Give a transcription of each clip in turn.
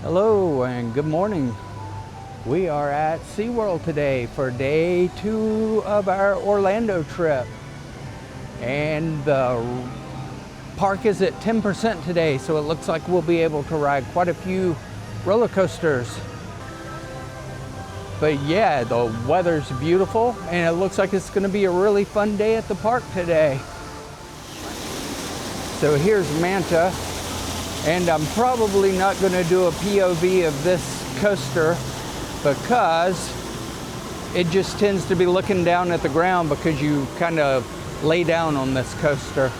Hello and good morning. We are at SeaWorld today for day 2 of our Orlando trip. And the park is at 10% today, so it looks like we'll be able to ride quite a few roller coasters. But yeah, the weather's beautiful and it looks like it's going to be a really fun day at the park today. So here's Manta. And I'm probably not going to do a POV of this coaster because it just tends to be looking down at the ground because you kind of lay down on this coaster.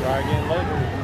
Try again later.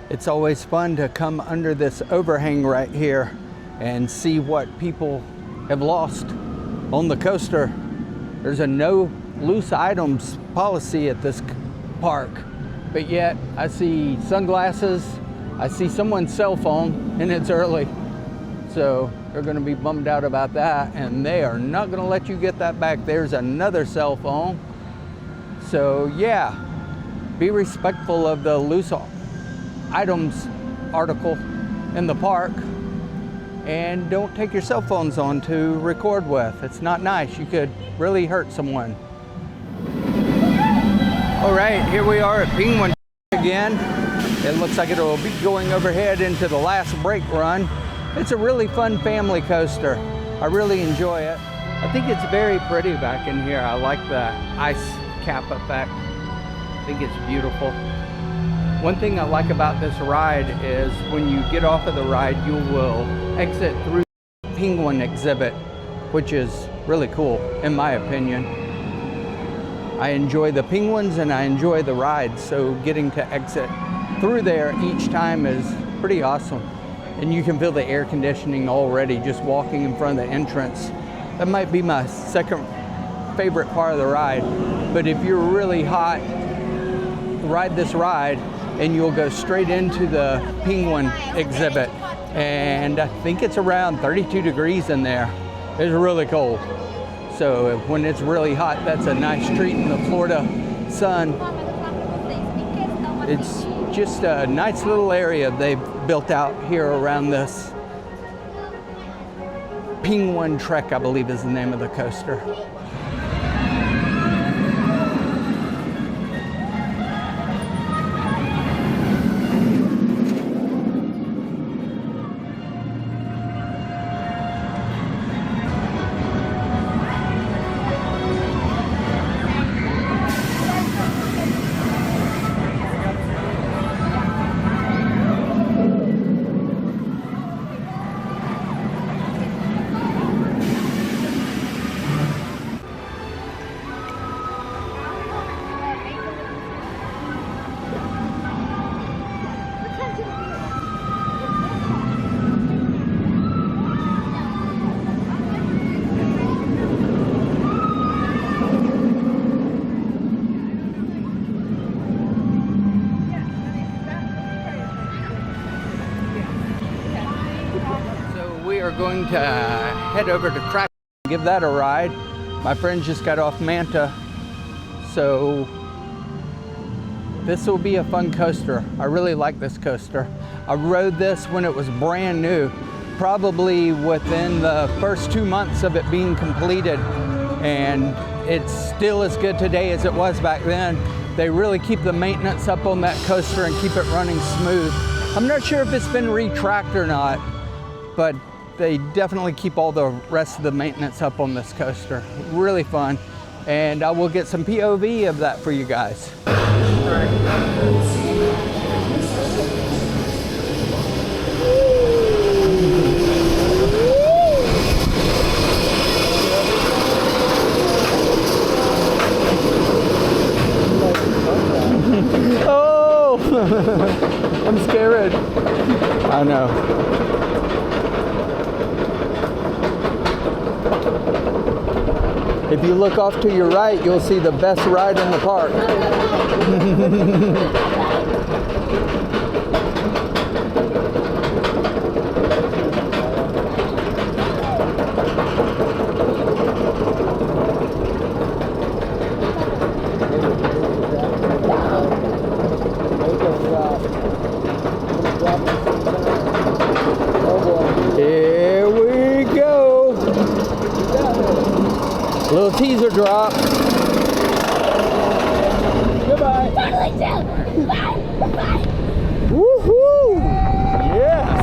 It's always fun to come under this overhang right here and see what people have lost on the coaster. There's a no loose items policy at this park, but yet I see sunglasses, I see someone's cell phone, and it's early. So they're gonna be bummed out about that, and they are not gonna let you get that back. There's another cell phone. So yeah, be respectful of the loose items article in the park, and don't take your cell phones on to record with. It's not nice. You could really hurt someone. All right, here we are at Penguin again. It looks like it'll be going overhead into the last brake run. It's a really fun family coaster. I really enjoy it. I think it's very pretty back in here. I like the ice cap effect. I think it's beautiful. One thing I like about this ride is when you get off of the ride, you will exit through the penguin exhibit, which is really cool, in my opinion. I enjoy the penguins and I enjoy the ride, so getting to exit through there each time is pretty awesome. And you can feel the air conditioning already just walking in front of the entrance. That might be my second favorite part of the ride. But if you're really hot, ride this ride and you'll go straight into the penguin exhibit. And I think it's around 32 degrees in there. It's really cold. So when it's really hot, that's a nice treat in the Florida sun. It's just a nice little area they've built out here around this. Penguin Trek, I believe, is the name of the coaster. Going to head over to Crack and give that a ride. My friend just got off Manta, so this will be a fun coaster. I really like this coaster. I rode this when it was brand new, probably within the first 2 months of it being completed, and it's still as good today as it was back then. They really keep the maintenance up on that coaster and keep it running smooth. I'm not sure if it's been retracked or not, but they definitely keep all the rest of the maintenance up on this coaster. Really fun. And I will get some POV of that for you guys. Oh, I'm scared. I know. If you look off to your right, you'll see the best ride in the park. Here we go. Little teaser drop. Goodbye. Bye. Woohoo! Yes.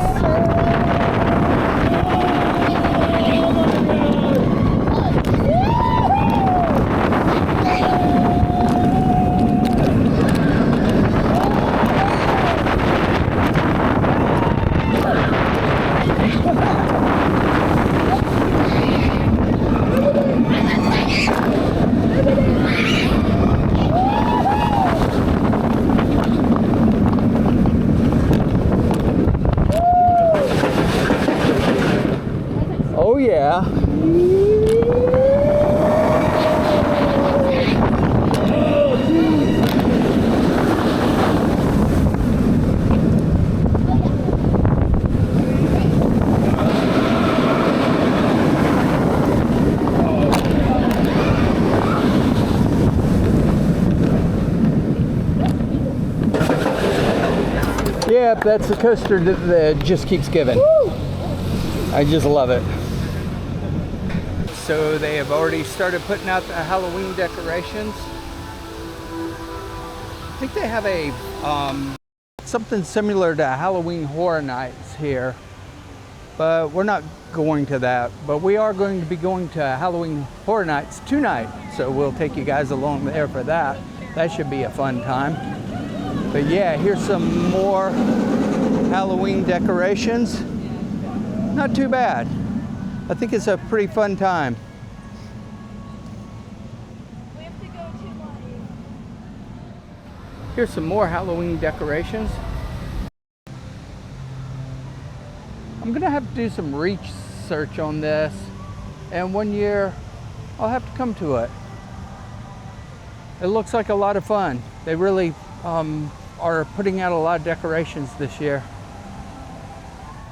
yeah. Yep, that's the coaster that just keeps giving. Woo! I just love it. So they have already started putting out the Halloween decorations. I think they have a something similar to Halloween Horror Nights here, but we're not going to that. But we are going to be going to Halloween Horror Nights tonight, so we'll take you guys along there for that. That should be a fun time. But yeah, here's some more Halloween decorations. Not too bad. I think it's a pretty fun time. We have to go to like... Here's some more Halloween decorations. I'm gonna have to do some research on this, and one year I'll have to come to it. It looks like a lot of fun. They really are putting out a lot of decorations this year.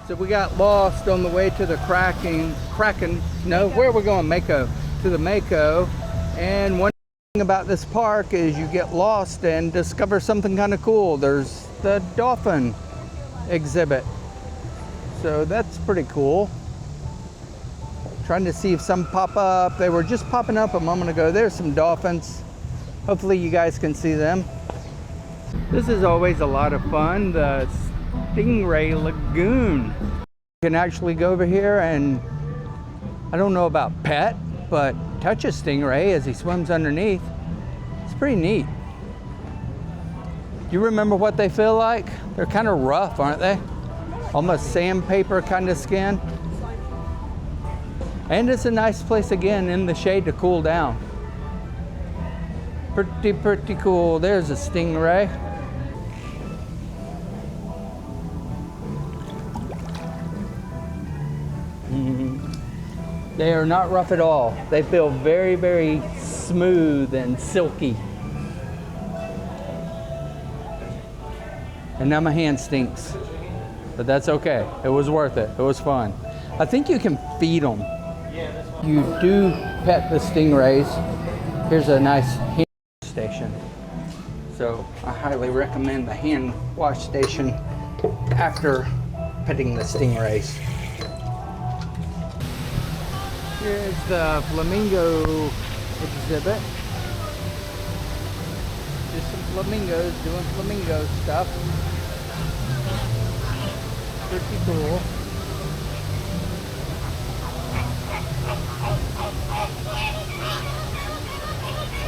So we got lost on the way to the where are we going? Mako. To the Mako. And one thing about this park is you get lost and discover something kind of cool. There's the dolphin exhibit. So that's pretty cool. Trying to see if some pop up. They were just popping up a moment ago. There's some dolphins. Hopefully you guys can see them. This is always a lot of fun, the Stingray Lagoon. You can actually go over here and, I don't know about pet, but touch a stingray as he swims underneath. It's pretty neat. You remember what they feel like? They're kind of rough, aren't they? Almost sandpaper kind of skin. And it's a nice place again in the shade to cool down. Pretty cool. There's a stingray. They are not rough at all. They feel very, very smooth and silky. And now my hand stinks, but that's okay. It was worth it. It was fun. I think you can feed them. You do pet the stingrays. Here's a nice hand station. So I highly recommend the hand wash station after petting the stingrays. Here's the flamingo exhibit. Just some flamingos doing flamingo stuff. Pretty cool.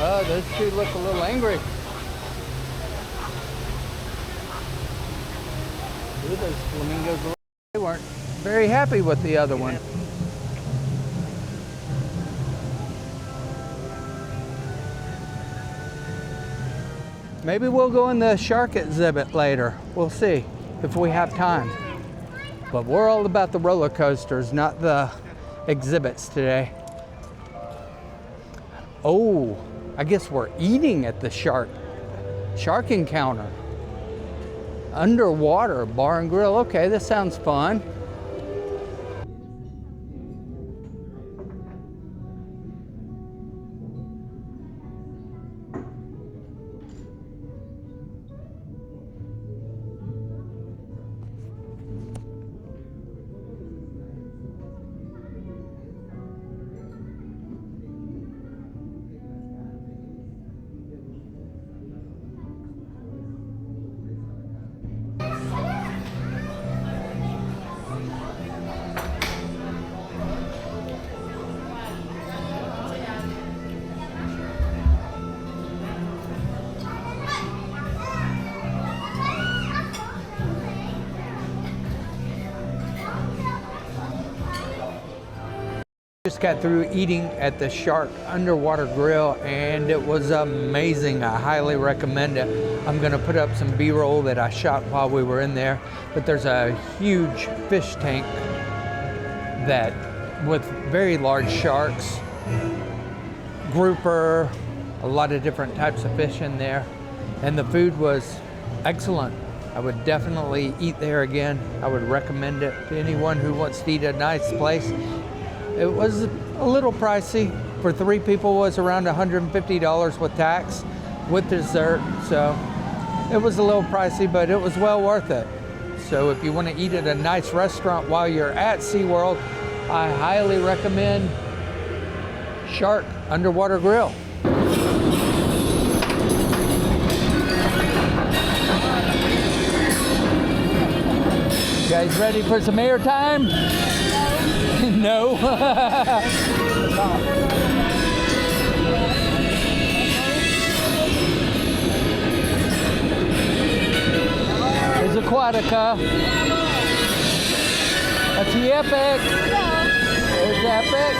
Oh, those two look a little angry. Ooh, those flamingos, they weren't very happy with the other one. Maybe we'll go in the shark exhibit later. We'll see if we have time. But we're all about the roller coasters, not the exhibits today. Oh, I guess we're eating at the shark encounter. Underwater bar and grill. Okay, this sounds fun. Just got through eating at the Shark Underwater Grill and it was amazing. I highly recommend it. I'm gonna put up some B-roll that I shot while we were in there, but there's a huge fish tank that with very large sharks, grouper, a lot of different types of fish in there. And the food was excellent. I would definitely eat there again. I would recommend it to anyone who wants to eat at a nice place. It was a little pricey. For 3 people, was around $150 with tax, with dessert. So it was a little pricey, but it was well worth it. So if you want to eat at a nice restaurant while you're at SeaWorld, I highly recommend Shark Underwater Grill. You guys ready for some airtime? No. There's Aquatica. That's the Epic. There's Epic.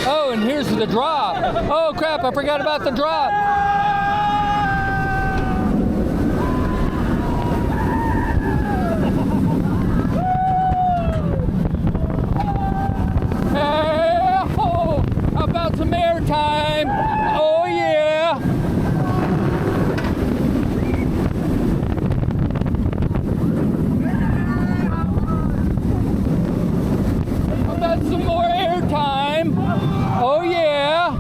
Oh, and here's the drop. Oh crap, I forgot about the drop. How about some airtime? Oh yeah. How about some more airtime? Oh yeah.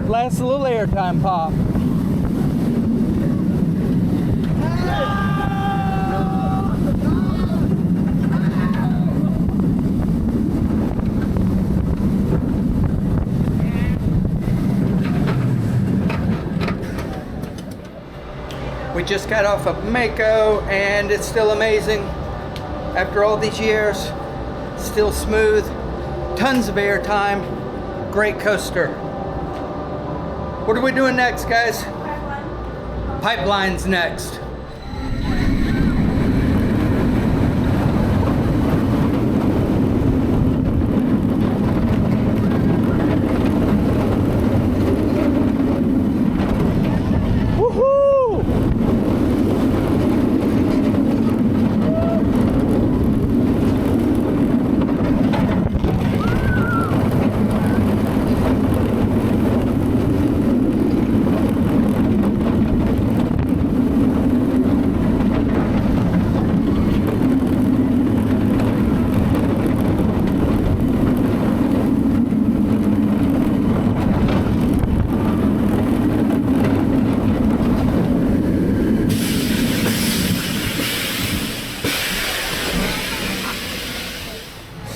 Last little airtime pop. We just got off of Mako and it's still amazing. After all these years, still smooth, tons of airtime, great coaster. What are we doing next, guys? Pipeline's next.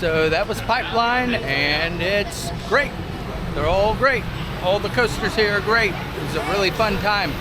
So that was Pipeline, and it's great. They're all great. All the coasters here are great. It was a really fun time.